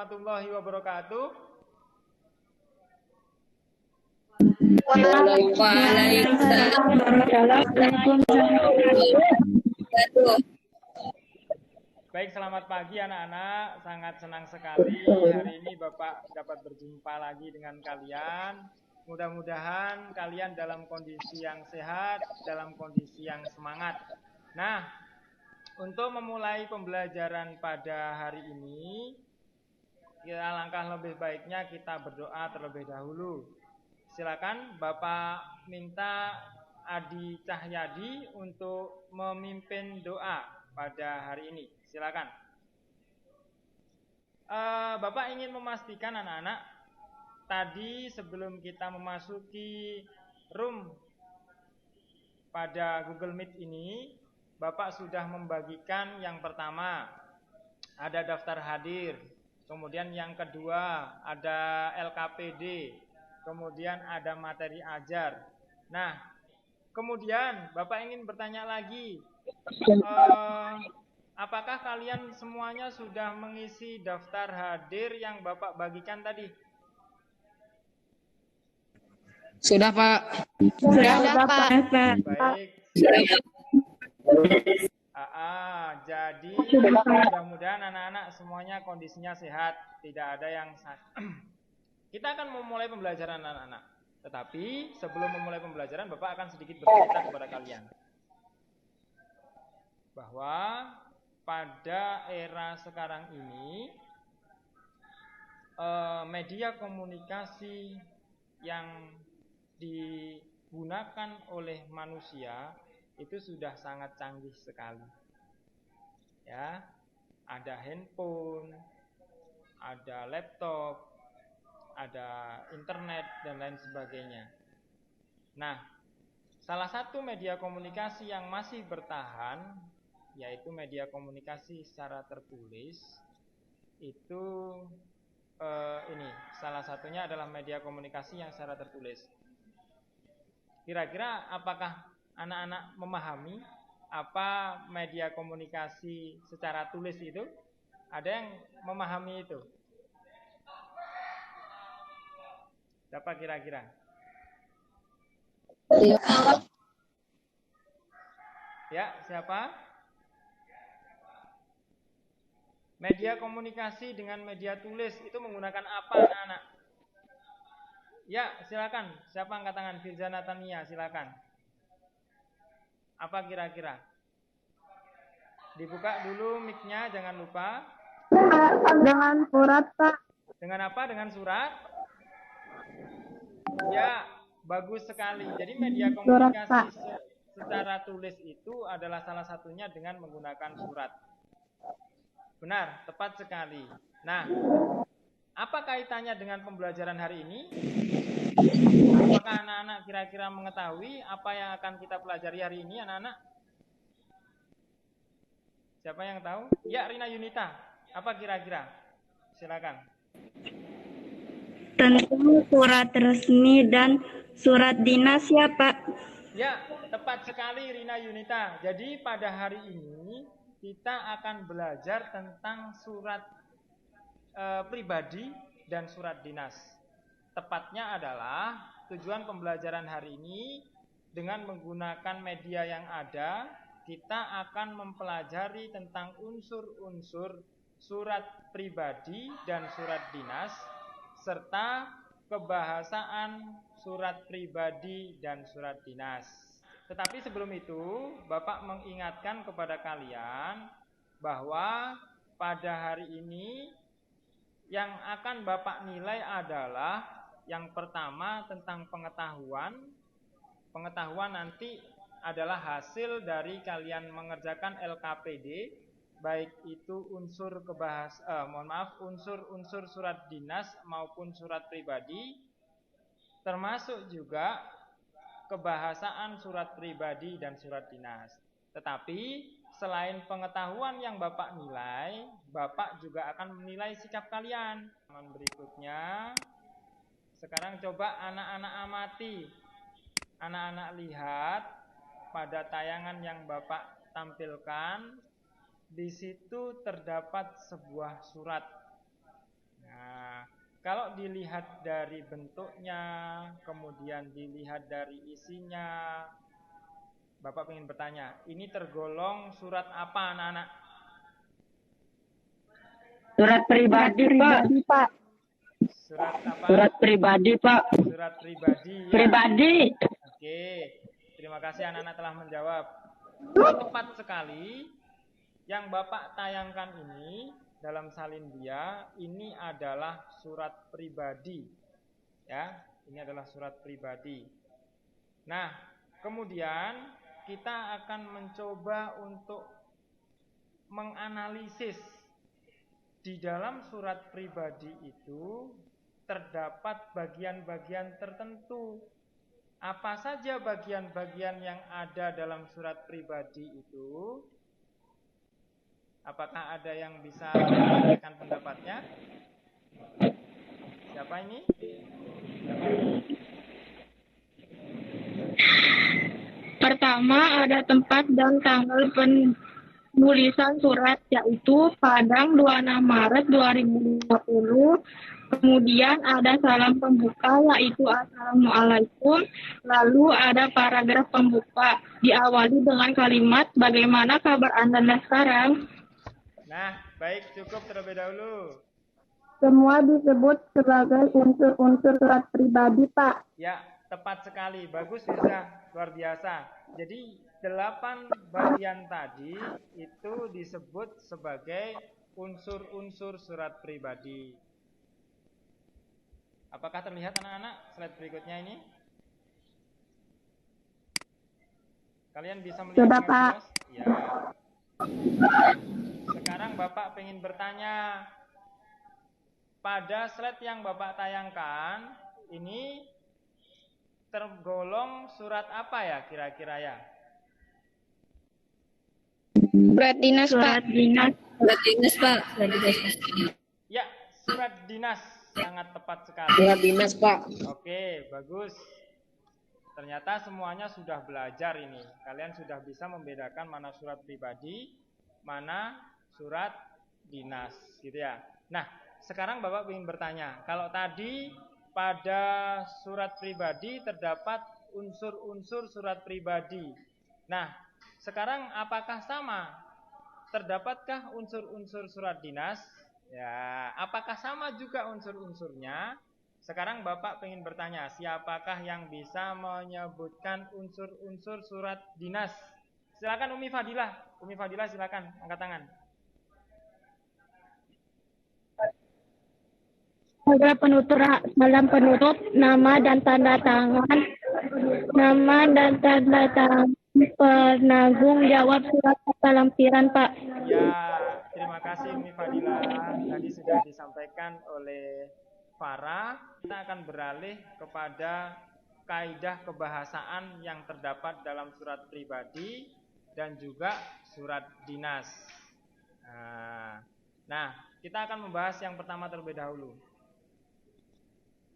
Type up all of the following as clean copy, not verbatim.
warahmatullahi wabarakatuh. Waalaikumsalam warahmatullahi wabarakatuh. Baik, selamat pagi anak-anak. Sangat senang sekali hari ini Bapak dapat berjumpa lagi dengan kalian. Mudah-mudahan kalian dalam kondisi yang sehat, dalam kondisi yang semangat. Nah, untuk memulai pembelajaran pada hari ini, langkah lebih baiknya kita berdoa terlebih dahulu. Silakan Bapak minta Adi Cahyadi untuk memimpin doa pada hari ini. Silakan. Bapak ingin memastikan anak-anak, tadi sebelum kita memasuki room pada Google Meet ini, Bapak sudah membagikan yang pertama, ada daftar hadir. Kemudian yang kedua, ada LKPD. Kemudian ada materi ajar. Nah, kemudian Bapak ingin bertanya lagi, apakah kalian semuanya sudah mengisi daftar hadir yang Bapak bagikan tadi? Sudah, Pak. Sudah, Pak. Baik. Jadi mudah-mudahan anak-anak semuanya kondisinya sehat, tidak ada yang sakit. Kita akan memulai pembelajaran anak-anak. Tetapi sebelum memulai pembelajaran, Bapak akan sedikit bercerita kepada kalian bahwa pada era sekarang ini media komunikasi yang digunakan oleh manusia itu sudah sangat canggih sekali. Ya, ada handphone, ada laptop, ada internet dan lain sebagainya. Nah, salah satu media komunikasi yang masih bertahan yaitu media komunikasi secara tertulis. Itu ini salah satunya adalah media komunikasi yang secara tertulis. Kira-kira apakah anak-anak memahami apa media komunikasi secara tulis itu? Ada yang memahami itu? Siapa kira-kira? Ya, siapa? Media komunikasi dengan media tulis itu menggunakan apa anak-anak? Ya, silakan. Siapa angkat tangan? Firzana Tania, silakan. Apa kira-kira? Dibuka dulu mic-nya, jangan lupa. Dengan surat, Pak. Dengan apa? Dengan surat? Ya, bagus sekali. Jadi media komunikasi secara tulis itu adalah salah satunya dengan menggunakan surat. Benar, tepat sekali. Nah, apa kaitannya dengan pembelajaran hari ini? Apakah anak-anak kira-kira mengetahui apa yang akan kita pelajari hari ini, anak-anak? Siapa yang tahu? Ya, Rina Yunita. Apa kira-kira? Silakan. Tentang surat resmi dan surat dinas ya, Pak. Ya, tepat sekali Rina Yunita. Jadi pada hari ini kita akan belajar tentang surat pribadi dan surat dinas. Tepatnya adalah tujuan pembelajaran hari ini dengan menggunakan media yang ada, kita akan mempelajari tentang unsur-unsur surat pribadi dan surat dinas serta kebahasaan surat pribadi dan surat dinas. Tetapi sebelum itu, Bapak mengingatkan kepada kalian bahwa pada hari ini yang akan Bapak nilai adalah yang pertama tentang pengetahuan. Pengetahuan nanti adalah hasil dari kalian mengerjakan LKPD, baik itu unsur unsur-unsur surat dinas maupun surat pribadi, termasuk juga kebahasaan surat pribadi dan surat dinas. Tetapi selain pengetahuan yang Bapak nilai, Bapak juga akan menilai sikap kalian. Berikutnya, sekarang coba anak-anak amati. Anak-anak lihat pada tayangan yang Bapak tampilkan. Di situ terdapat sebuah surat. Nah, kalau dilihat dari bentuknya, kemudian dilihat dari isinya, Bapak ingin bertanya, ini tergolong surat apa anak-anak? Surat pribadi, Pak. Surat apa? Surat pribadi, Pak. Surat pribadi ya. Pribadi. Oke, terima kasih anak-anak telah menjawab. Tepat sekali. Yang Bapak tayangkan ini dalam salin dia, ini adalah surat pribadi. Ya, ini adalah surat pribadi. Nah, kemudian kita akan mencoba untuk menganalisis di dalam surat pribadi itu terdapat bagian-bagian tertentu. Apa saja bagian-bagian yang ada dalam surat pribadi itu? Apakah ada yang bisa menyampaikan pendapatnya? Siapa ini? Pertama, ada tempat dan tanggal penulisan surat, yaitu Padang 26 Maret 2020. Kemudian ada salam pembuka, yaitu Assalamualaikum. Lalu ada paragraf pembuka, diawali dengan kalimat, bagaimana kabar Anda sekarang? Nah, baik, cukup terlebih dahulu. Semua disebut sebagai unsur-unsur surat pribadi, Pak. Ya, tepat sekali. Bagus, Firza. Luar biasa. Jadi, 8 bagian tadi itu disebut sebagai unsur-unsur surat pribadi. Apakah terlihat anak-anak slide berikutnya ini? Kalian bisa melihat Sudah, dengan Pak. jelas? Ya. Sekarang Bapak ingin bertanya, pada slide yang Bapak tayangkan, ini tergolong surat apa ya kira-kira ya? Surat dinas, Pak. Surat dinas, Pak. Ya, surat dinas. Sangat tepat sekali. Surat dinas, Pak. Oke, bagus. Ternyata semuanya sudah belajar ini. Kalian sudah bisa membedakan mana surat pribadi, mana surat dinas, gitu ya. Nah, sekarang Bapak ingin bertanya, kalau tadi pada surat pribadi terdapat unsur-unsur surat pribadi. Nah, sekarang apakah sama? Terdapatkah unsur-unsur surat dinas? Ya, apakah sama juga unsur-unsurnya? Sekarang Bapak ingin bertanya, siapakah yang bisa menyebutkan unsur-unsur surat dinas? Silakan Umi Fadilah. Umi Fadilah silakan angkat tangan. Dalam penutup, nama dan tanda tangan penanggung jawab surat kata lampiran, Pak. Ya, terima kasih Umi Fadilah. Tadi sudah disampaikan oleh Farah. Kita akan beralih kepada kaidah kebahasaan yang terdapat dalam surat pribadi dan juga surat dinas. Nah, kita akan membahas yang pertama terlebih dahulu.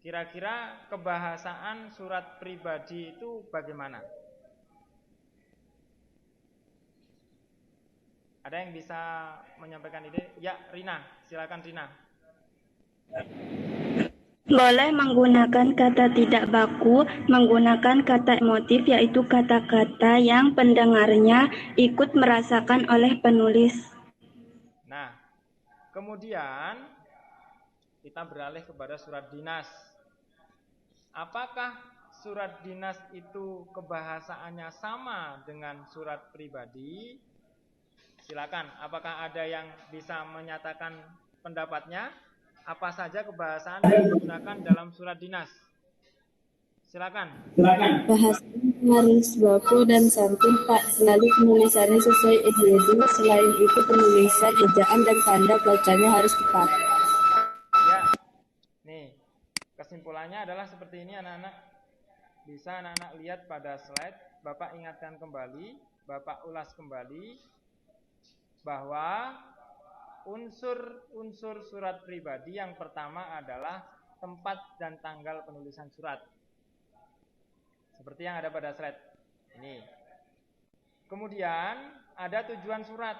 Kira-kira kebahasaan surat pribadi itu bagaimana? Ada yang bisa menyampaikan ide? Ya, Rina, silakan Rina. Boleh menggunakan kata tidak baku, menggunakan kata emotif, yaitu kata-kata yang pendengarnya ikut merasakan oleh penulis. Nah, kemudian kita beralih kepada surat dinas. Apakah surat dinas itu kebahasaannya sama dengan surat pribadi? Silakan, apakah ada yang bisa menyatakan pendapatnya? Apa saja kebahasaan yang digunakan dalam surat dinas? Silakan. Bahasanya harus baku dan santun, Pak. Selalu penulisannya sesuai SDG. Selain itu, penulisan, ejaan, dan tanda bacanya harus tepat. Ya, nih kesimpulannya adalah seperti ini anak-anak. Bisa anak-anak lihat pada slide. Bapak ingatkan kembali, Bapak ulas kembali bahwa unsur-unsur surat pribadi yang pertama adalah tempat dan tanggal penulisan surat. Seperti yang ada pada slide ini. Kemudian ada tujuan surat,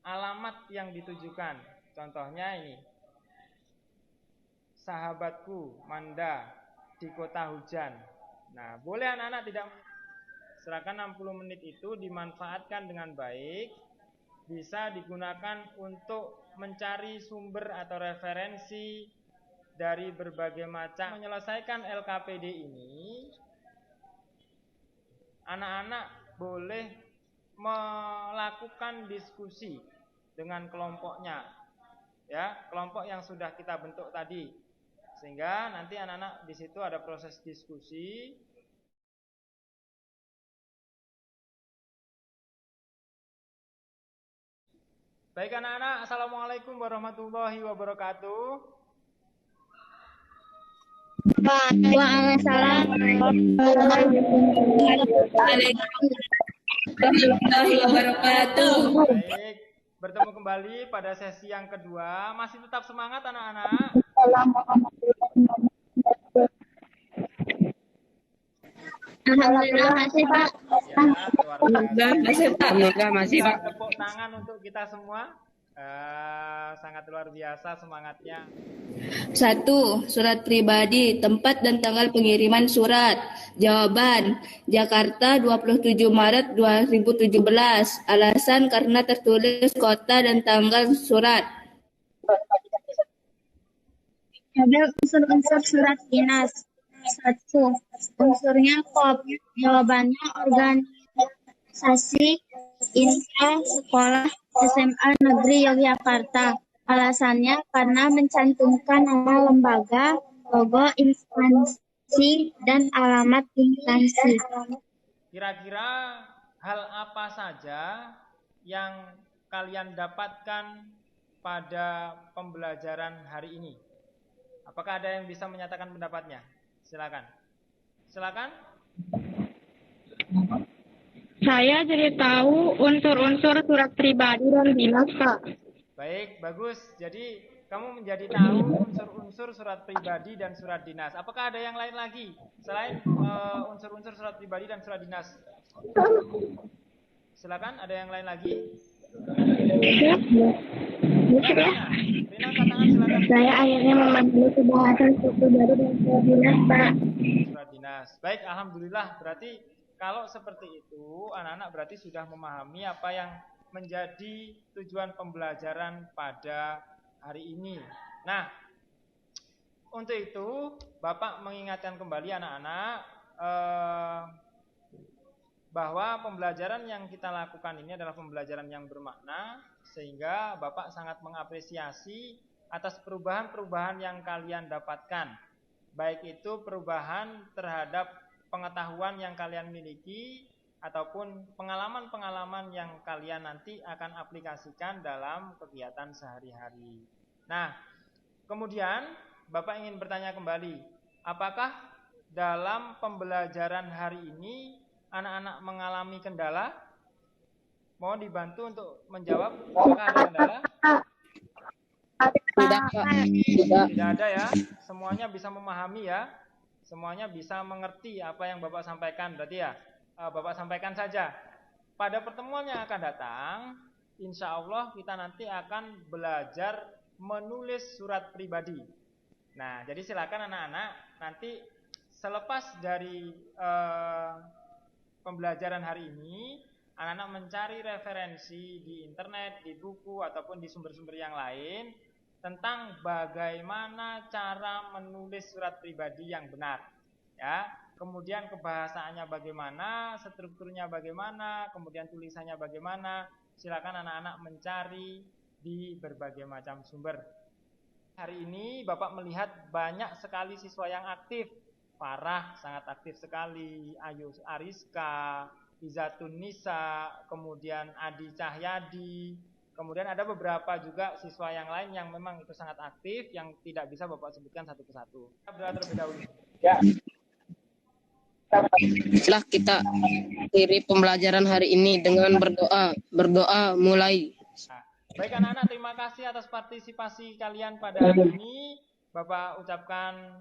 alamat yang ditujukan. Contohnya ini, sahabatku Manda di kota hujan. Nah, boleh anak-anak tidak silakan 60 menit itu dimanfaatkan dengan baik, bisa digunakan untuk mencari sumber atau referensi dari berbagai macam. Menyelesaikan LKPD ini, anak-anak boleh melakukan diskusi dengan kelompoknya, ya, kelompok yang sudah kita bentuk tadi, sehingga nanti anak-anak di situ ada proses diskusi. Baik anak-anak, assalamualaikum warahmatullahi wabarakatuh. Waalaikumsalam. Warahmatullahi wabarakatuh. Baik, bertemu kembali pada sesi yang kedua. Masih tetap semangat anak-anak? Alhamdulillah masih Pak. Ya, luar biasa. Alhamdulillah masih Pak. Tepuk tangan untuk kita semua. Sangat luar biasa semangatnya. 1. Surat pribadi, tempat dan tanggal pengiriman surat. Jawaban, Jakarta 27 Maret 2017. Alasan karena tertulis kota dan tanggal surat. Ada unsur-unsur surat dinas. 1. Unsurnya KOP. Jawabannya organisasi intra sekolah SMA Negeri Yogyakarta. Alasannya karena mencantumkan nama lembaga, logo instansi, dan alamat instansi. Kira-kira hal apa saja yang kalian dapatkan pada pembelajaran hari ini? Apakah ada yang bisa menyatakan pendapatnya? Silakan. Silakan. Saya jadi tahu unsur-unsur surat pribadi dan dinas, Pak. Baik, bagus. Jadi kamu menjadi tahu unsur-unsur surat pribadi dan surat dinas. Apakah ada yang lain lagi selain unsur-unsur surat pribadi dan surat dinas? Silakan, ada yang lain lagi? Rina, katakan silakan. Saya akhirnya memahami pembahasan surat pribadi dan surat dinas, Pak. Surat dinas. Baik, alhamdulillah. Berarti kalau seperti itu, anak-anak berarti sudah memahami apa yang menjadi tujuan pembelajaran pada hari ini. Nah, untuk itu Bapak mengingatkan kembali anak-anak bahwa pembelajaran yang kita lakukan ini adalah pembelajaran yang bermakna, sehingga Bapak sangat mengapresiasi atas perubahan-perubahan yang kalian dapatkan, baik itu perubahan terhadap pengetahuan yang kalian miliki ataupun pengalaman-pengalaman yang kalian nanti akan aplikasikan dalam kegiatan sehari-hari. Nah, kemudian Bapak ingin bertanya kembali, apakah dalam pembelajaran hari ini anak-anak mengalami kendala? Mohon dibantu untuk menjawab, apakah ada kendala? Tidak, Pak. Tidak. Tidak ada ya, semuanya bisa memahami ya, semuanya bisa mengerti apa yang Bapak sampaikan, berarti ya Bapak sampaikan saja. Pada pertemuan yang akan datang, insya Allah kita nanti akan belajar menulis surat pribadi. Nah, jadi silakan anak-anak nanti selepas dari pembelajaran hari ini, anak-anak mencari referensi di internet, di buku, ataupun di sumber-sumber yang lain tentang bagaimana cara menulis surat pribadi yang benar, ya. Kemudian kebahasaannya bagaimana, strukturnya bagaimana, kemudian tulisannya bagaimana. Silakan anak-anak mencari di berbagai macam sumber. Hari ini Bapak melihat banyak sekali siswa yang aktif. Farah sangat aktif sekali, Ayu Ariska, Izatun Nisa, kemudian Adi Cahyadi. Kemudian ada beberapa juga siswa yang lain yang memang itu sangat aktif, yang tidak bisa Bapak sebutkan satu persatu. Terlebih dahulu. Ya. Setelah kita akhiri pembelajaran hari ini dengan berdoa mulai. Nah, baik anak-anak, terima kasih atas partisipasi kalian pada hari ini. Bapak ucapkan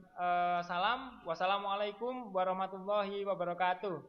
salam. Wassalamualaikum warahmatullahi wabarakatuh.